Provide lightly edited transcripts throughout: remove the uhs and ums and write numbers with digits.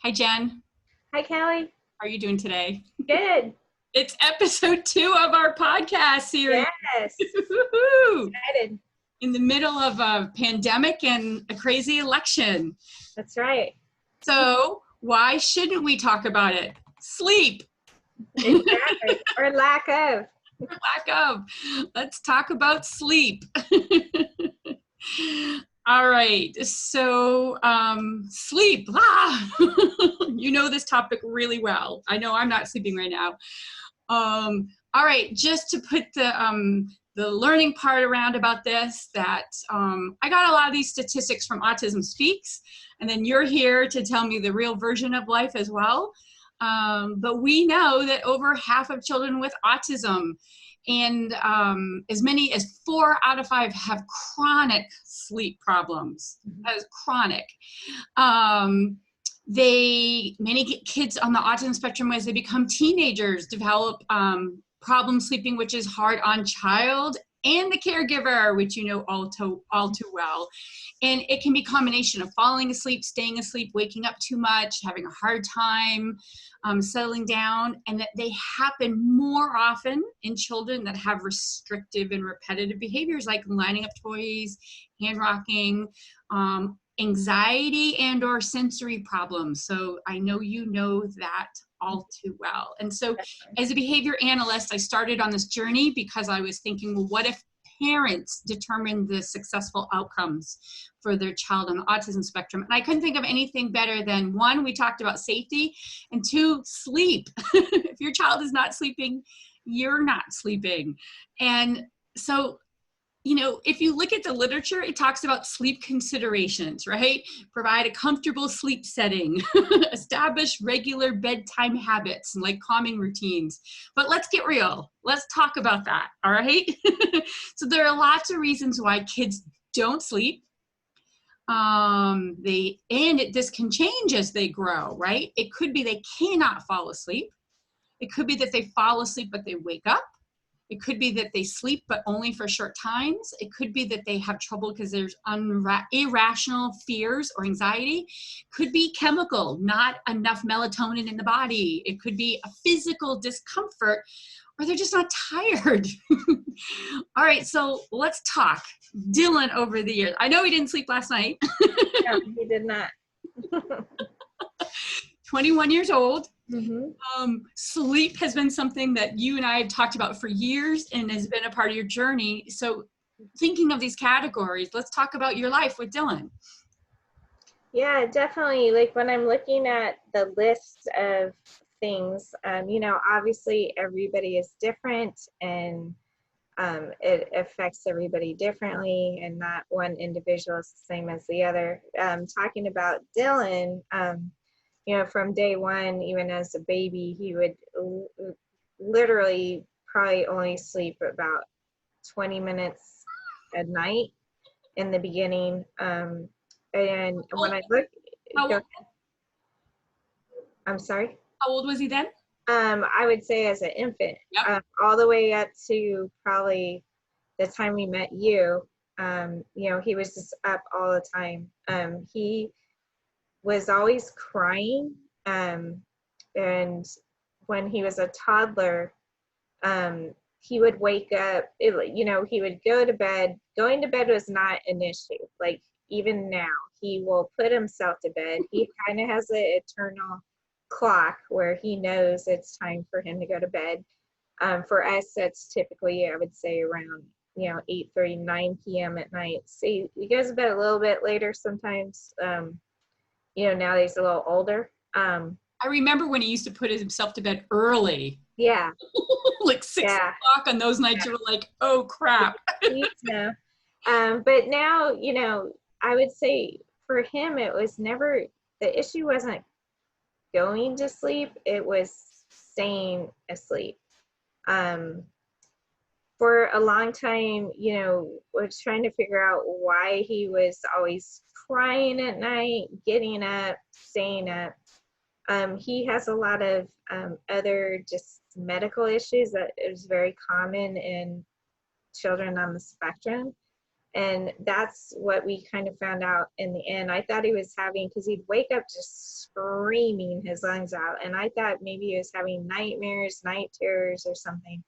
Hi, Jen. Hi, Kelly. How are you doing today? Good. It's episode 2 of our podcast series. Yes. Woo-hoo! Excited. In the middle of a pandemic and a crazy election. That's right. So why shouldn't we talk about it? Sleep. Exactly. Or lack of. Lack of. Let's talk about sleep. All right. So sleep. You know this topic really well. I know I'm not sleeping right now. All right, just to put the learning part around about this, that I got a lot of these statistics from Autism Speaks, and then you're here to tell me the real version of life as well. But we know that over half of children with autism and as many as 4 out of 5 have chronic sleep problems. That is chronic. Many kids on the autism spectrum, as they become teenagers, develop problem sleeping, which is hard on child and the caregiver, which you know all too well. And it can be a combination of falling asleep, staying asleep, waking up too much, having a hard time settling down, and that they happen more often in children that have restrictive and repetitive behaviors like lining up toys, hand rocking, anxiety and or sensory problems. So I know you know that all too well. And so as a behavior analyst, I started on this journey because I was thinking, well, what if parents determine the successful outcomes for their child on the autism spectrum? And I couldn't think of anything better than, 1, we talked about safety, and 2, sleep. If your child is not sleeping, you're not sleeping. And so, you know, if you look at the literature, it talks about sleep considerations, right? Provide a comfortable sleep setting, establish regular bedtime habits and like calming routines. But let's get real. Let's talk about that, all right? So there are lots of reasons why kids don't sleep. This can change as they grow, right? It could be they cannot fall asleep. It could be that they fall asleep, but they wake up. It could be that they sleep, but only for short times. It could be that they have trouble because there's irrational fears or anxiety. Could be chemical, not enough melatonin in the body. It could be a physical discomfort, or they're just not tired. All right, so let's talk. Dylan, over the years, I know he didn't sleep last night. No, he did not. 21 years old. Mm-hmm. Sleep has been something that you and I have talked about for years and has been a part of your journey. So thinking of these categories, let's talk about your life with Dylan. Yeah, definitely. Like when I'm looking at the list of things, you know, obviously everybody is different and it affects everybody differently, and not one individual is the same as the other. Talking about Dylan, you know, from day one, even as a baby, he would literally probably only sleep about 20 minutes at night in the beginning. And when I look, I'm sorry? How old was he then? I would say as an infant, Yep. all the way up to probably the time we met you. You know, he was just up all the time. He was always crying. And when he was a toddler, he would wake up, you know, he would go to bed. Going to bed was not an issue. Like even now, he will put himself to bed. He kind of has an eternal clock where he knows it's time for him to go to bed. For us, that's typically, I would say, around, you know, 8:30, 9 p.m. at night. See, he goes to bed a little bit later sometimes. You know, now that he's a little older. I remember when he used to put himself to bed early. Yeah. Like 6 o'clock on those nights. You were like, oh crap. Yeah. But now, you know, I would say for him, it was never, the issue wasn't going to sleep, it was staying asleep. For a long time, you know, was trying to figure out why he was always crying at night, getting up, staying up. He has a lot of other just medical issues that is very common in children on the spectrum. And that's what we kind of found out in the end. I thought he was having, because he'd wake up just screaming his lungs out. And I thought maybe he was having nightmares, night terrors or something.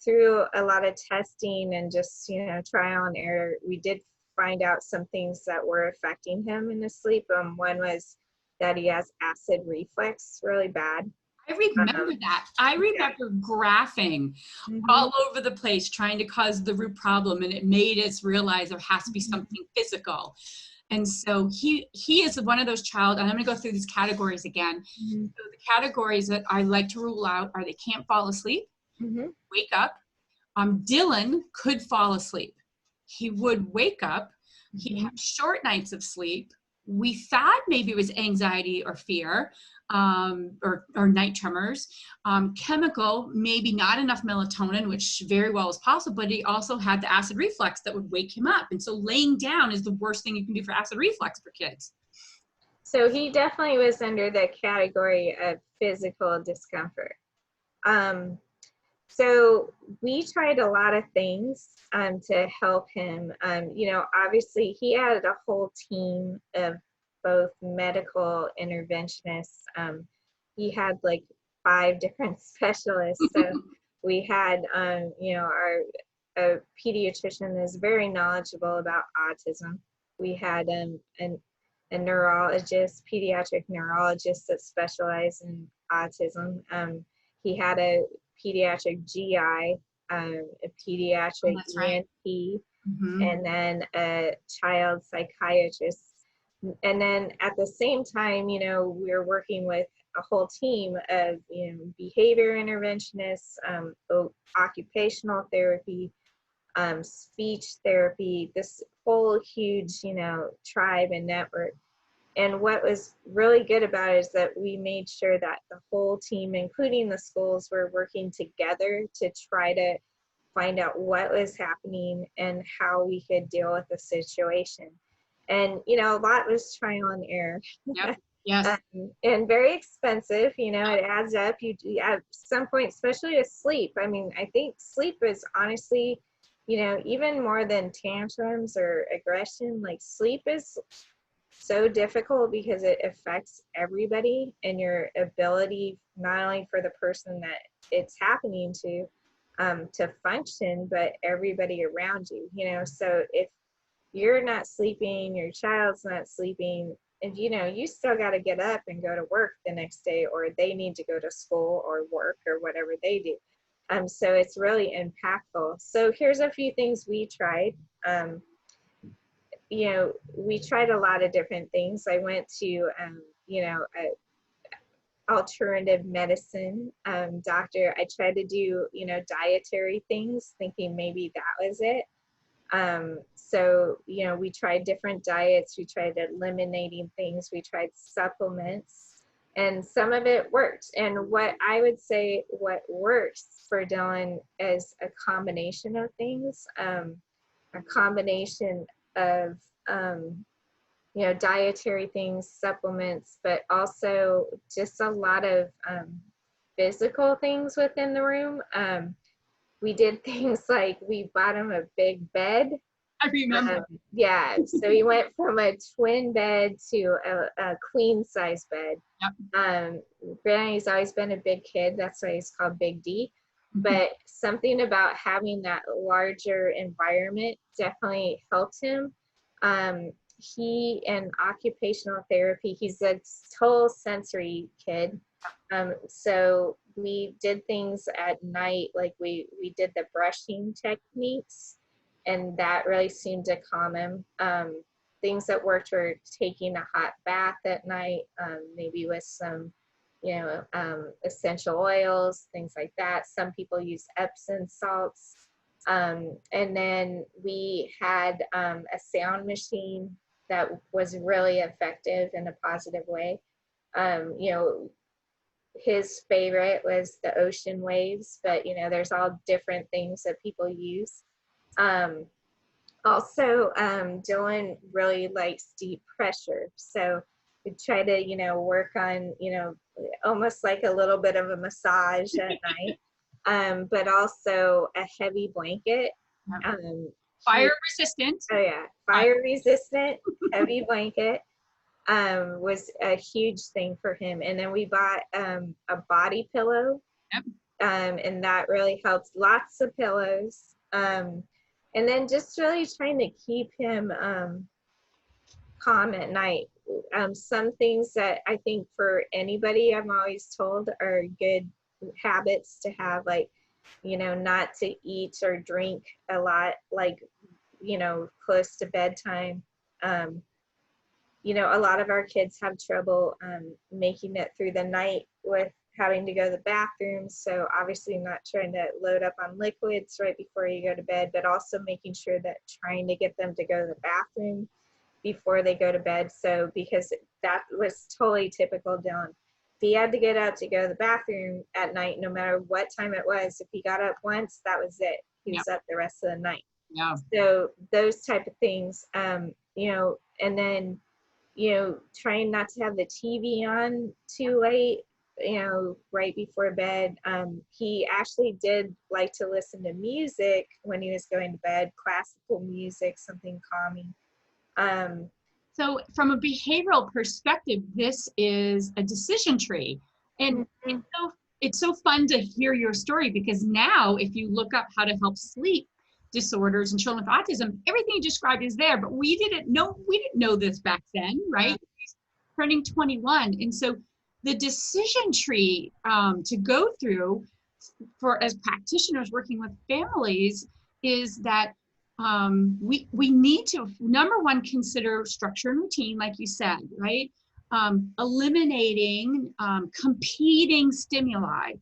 Through a lot of testing and just, trial and error, we did find out some things that were affecting him in his sleep. One was that he has acid reflux really bad. I remember that. I remember graphing all over the place, trying to cause the root problem, and it made us realize there has to be something physical. And so he is one of those child, and I'm going to go through these categories again. So the categories that I like to rule out are they can't fall asleep, wake up. Dylan could fall asleep. He would wake up. He'd have short nights of sleep. We thought maybe it was anxiety or fear, or night tremors. Chemical, maybe not enough melatonin, which very well is possible, but he also had the acid reflux that would wake him up. And so laying down is the worst thing you can do for acid reflux for kids. So he definitely was under the category of physical discomfort. So we tried a lot of things to help him. Obviously he had a whole team of both medical interventionists. He had like 5 different specialists. So we had, our pediatrician is very knowledgeable about autism. We had a neurologist, pediatric neurologist that specialized in autism. He had a pediatric GI, a pediatric ENT, and then a child psychiatrist. And then at the same time, we're working with a whole team of, behavior interventionists, occupational therapy, speech therapy, this whole huge, tribe and network. And what was really good about it is that we made sure that the whole team, including the schools, were working together to try to find out what was happening and how we could deal with the situation. And, a lot was trial and error. Yep. Yes. And very expensive, it adds up. You at some point, especially with sleep. I mean, I think sleep is honestly, even more than tantrums or aggression, like sleep is so difficult because it affects everybody and your ability, not only for the person that it's happening to function, but everybody around you, so if you're not sleeping, your child's not sleeping, and you still got to get up and go to work the next day, or they need to go to school or work or whatever they do. So it's really impactful. So here's a few things we tried. We tried a lot of different things. I went to, alternative medicine doctor. I tried to do, dietary things, thinking maybe that was it. So, we tried different diets. We tried eliminating things. We tried supplements, and some of it worked. And what I would say, what works for Dylan is a combination of things, a combination of, dietary things, supplements, but also just a lot of physical things within the room. We did things like we bought him a big bed. I remember. Yeah, so he went from a twin bed to a queen size bed. Yep. Granny's always been a big kid, that's why he's called Big D. But something about having that larger environment definitely helped him. He in occupational therapy, he's a total sensory kid. So we did things at night, like we did the brushing techniques, and that really seemed to calm him. Things that worked were taking a hot bath at night, maybe with some, essential oils, things like that. Some people use Epsom salts. And then we had a sound machine that was really effective in a positive way. His favorite was the ocean waves, but there's all different things that people use. Also, Dylan really likes deep pressure, so we try to work on almost like a little bit of a massage at night, but also a heavy blanket. Fire resistant. Oh yeah, fire resistant, heavy blanket was a huge thing for him. And then we bought a body pillow, Yep. and that really helped. Lots of pillows, and then just really trying to keep him calm at night. Some things that I think for anybody, I'm always told, are good habits to have, like, not to eat or drink a lot, like, close to bedtime. Um, a lot of our kids have trouble making it through the night with having to go to the bathroom. So obviously not trying to load up on liquids right before you go to bed, but also making sure that trying to get them to go to the bathroom before they go to bed. So because that was totally typical, Dylan. If he had to get up to go to the bathroom at night, no matter what time it was, if he got up once, that was it. He was up the rest of the night. Yeah. So those type of things, and then, trying not to have the TV on too late, right before bed. He actually did like to listen to music when he was going to bed, classical music, something calming. So from a behavioral perspective, this is a decision tree. And it's so fun to hear your story, because now if you look up how to help sleep disorders and children with autism, everything you described is there, but we didn't know this back then, right? He's turning 21. And so the decision tree to go through for as practitioners working with families is that we need to, number one, consider structure and routine, like you said, right? Eliminating competing stimuli.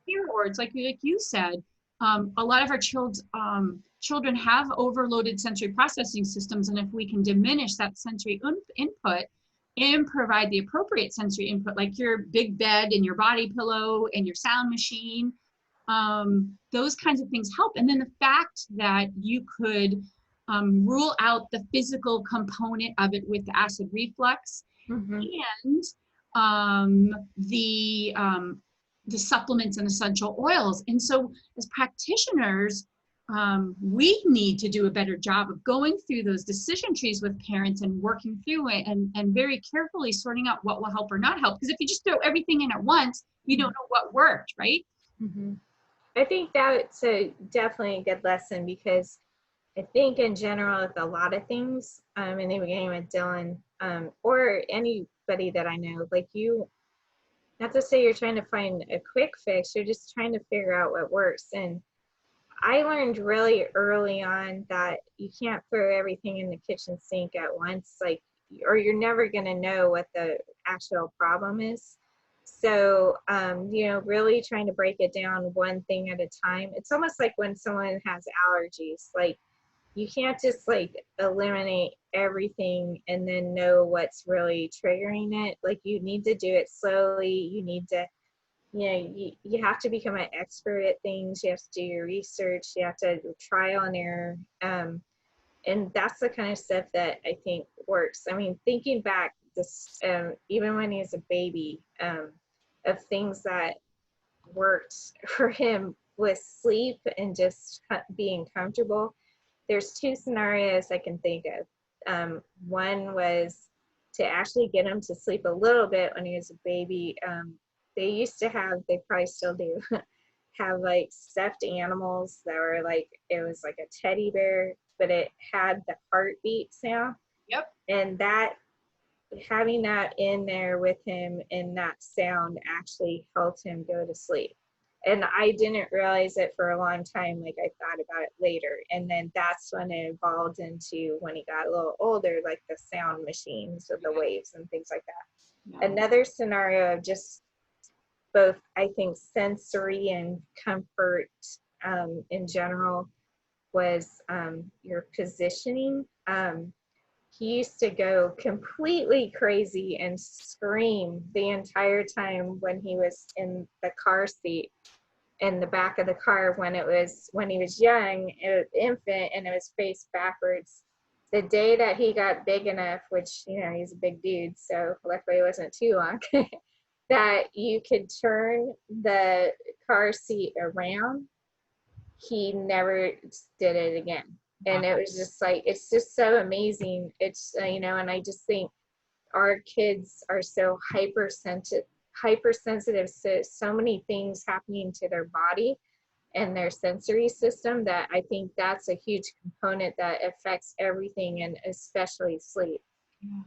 Fear words, like you said, a lot of our children have overloaded sensory processing systems, and if we can diminish that sensory input and provide the appropriate sensory input, like your big bed and your body pillow and your sound machine, those kinds of things help. And then the fact that you could rule out the physical component of it with the acid reflux and the supplements and essential oils. And so as practitioners, we need to do a better job of going through those decision trees with parents and working through it and very carefully sorting out what will help or not help. Because if you just throw everything in at once, you don't know what worked, right? I think that's definitely a good lesson, because I think in general with a lot of things, in the beginning with Dylan, or anybody that I know, like you, not to say you're trying to find a quick fix, you're just trying to figure out what works. And I learned really early on that you can't throw everything in the kitchen sink at once, like, or you're never going to know what the actual problem is. So, really trying to break it down one thing at a time. It's almost like when someone has allergies, like you can't just like eliminate everything and then know what's really triggering it. Like you need to do it slowly. You need to, you have to become an expert at things. You have to do your research. You have to trial and error. And that's the kind of stuff that I think works. I mean, thinking back, this even when he was a baby, of things that worked for him with sleep and just being comfortable. There's two scenarios I can think of. One was to actually get him to sleep a little bit when he was a baby. They used to have, they probably still do, have like stuffed animals that were like, it was like a teddy bear, but it had the heartbeat sound. Yep. And that, having that in there with him and that sound actually helped him go to sleep. And I didn't realize it for a long time. Like I thought about it later. And then that's when it evolved into, when he got a little older, like the sound machines with the waves and things like that. Yeah. Another scenario of just both, I think, sensory and comfort in general was your positioning. He used to go completely crazy and scream the entire time when he was in the car seat, in the back of the car, when he was young, an infant, and it was face backwards. The day that he got big enough, which, he's a big dude, so luckily it wasn't too long, that you could turn the car seat around, he never did it again. And it was just like, it's just so amazing. It's, you know, and I just think our kids are so hypersensitive to so many things happening to their body and their sensory system, that I think that's a huge component that affects everything, and especially sleep. Yeah.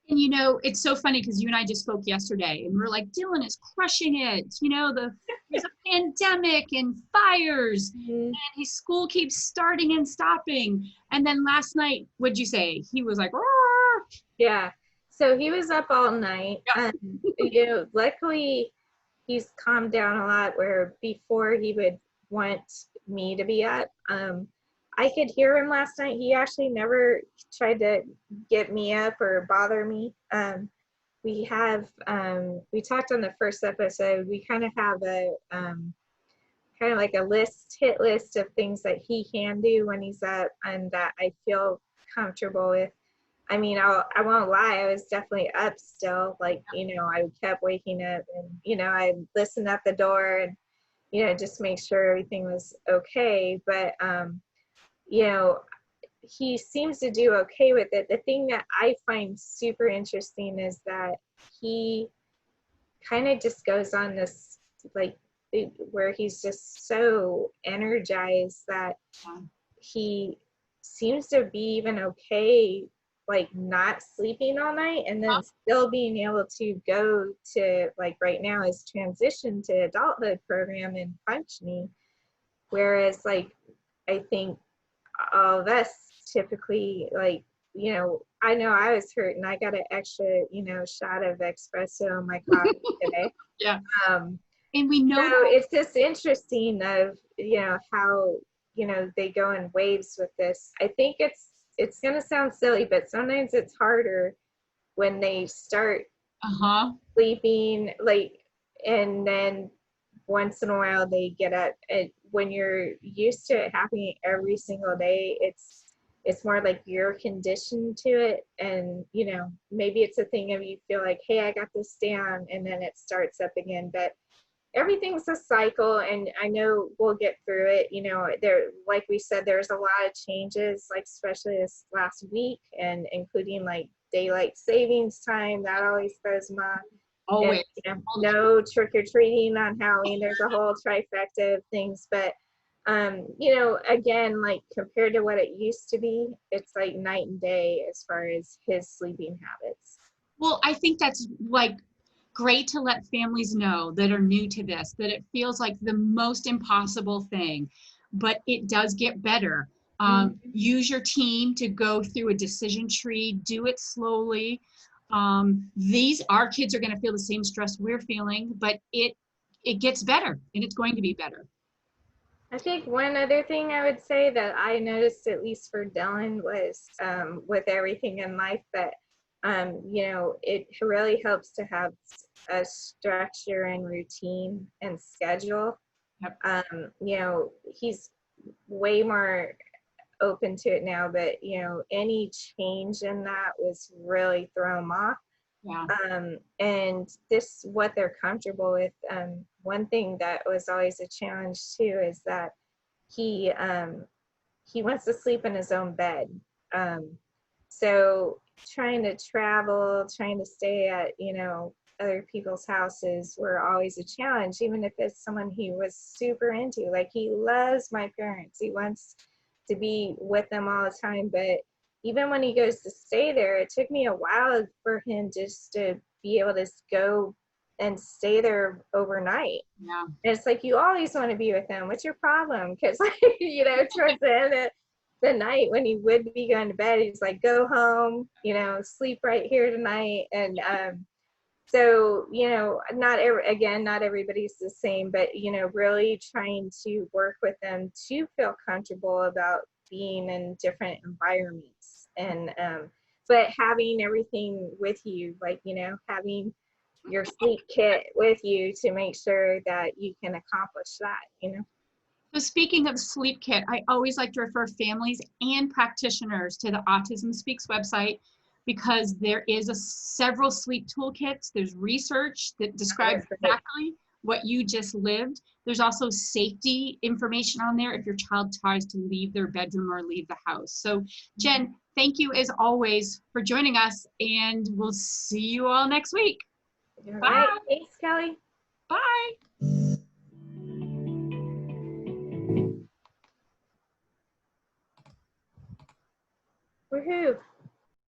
And you know, it's so funny because you and I just spoke yesterday and we are like, Dylan is crushing it. You know, there's a pandemic and fires and his school keeps starting and stopping. And then last night, what'd you say? He was like, roar. Yeah. So he was up all night. Yeah. You know, luckily he's calmed down a lot, where before he would want me to be up. I could hear him last night. He actually never tried to get me up or bother me. We we talked on the first episode, we kind of have a, kind of like a hit list of things that he can do when he's up and that I feel comfortable with. I mean, I won't lie, I was definitely up still. Like, you know, I kept waking up and, you know, I listened at the door and, you know, just make sure everything was okay. But, you know, he seems to do okay with it. The thing that I find super interesting is that he kind of just goes on this, like, where he's just so energized that he seems to be even okay, like not sleeping all night and then still being able to go to, like right now, his transition to adulthood program and functioning. Whereas like, I think all of us typically, like, you know I was hurt and I got an extra, you know, shot of espresso in my coffee today. Yeah. Um, And we know so it's just interesting of, you know, how, you know, they go in waves with this. I think it's going to sound silly, but sometimes it's harder when they start sleeping, like, and then once in a while they get up. And when you're used to it happening every single day, it's more like you're conditioned to it. And, you know, maybe it's a thing of you feel like, hey, I got this down, and then it starts up again. But everything's a cycle, and I know we'll get through it. You know, there, like we said, there's a lot of changes, like especially this last week, and including like daylight savings time, that always throws them off. always. And, you know, no trick-or-treating on Halloween. There's a whole trifecta of things. But you know, again, like compared to what it used to be, it's like night and day as far as his sleeping habits. Well, I think that's like great to let families know that are new to this, that it feels like the most impossible thing, but it does get better. Use your team to go through a decision tree, do it slowly. Our kids are going to feel the same stress we're feeling, but it gets better, and it's going to be better. I think one other thing I would say that I noticed, at least for Dylan, was with everything in life, that you know, it really helps to have a structure and routine and schedule. Yep. You know, he's way more open to it now, but you know, any change in that was really throw him off. Yeah. And this, what they're comfortable with. One thing that was always a challenge too is that he wants to sleep in his own bed. So trying to travel, trying to stay at, you know, other people's houses were always a challenge, even if it's someone he was super into. Like, he loves my parents. He wants to be with them all the time. But even when he goes to stay there, it took me a while for him just to be able to go and stay there overnight. Yeah. And it's like, you always want to be with them. What's your problem? Because, like, you know, towards the end of the night when he would be going to bed, he's like, go home, you know, sleep right here tonight. And so, you know, not everybody's the same, but, you know, really trying to work with them to feel comfortable about being in different environments. And but having everything with you, like, you know, having your sleep kit with you to make sure that you can accomplish that, you know. So speaking of sleep kit, I always like to refer families and practitioners to the Autism Speaks website, because there is several sleep toolkits. There's research that describes exactly what you just lived. There's also safety information on there if your child tries to leave their bedroom or leave the house. So Jen, thank you as always for joining us, and we'll see you all next week. All Bye. right. Thanks, Kelly. Bye. Woohoo.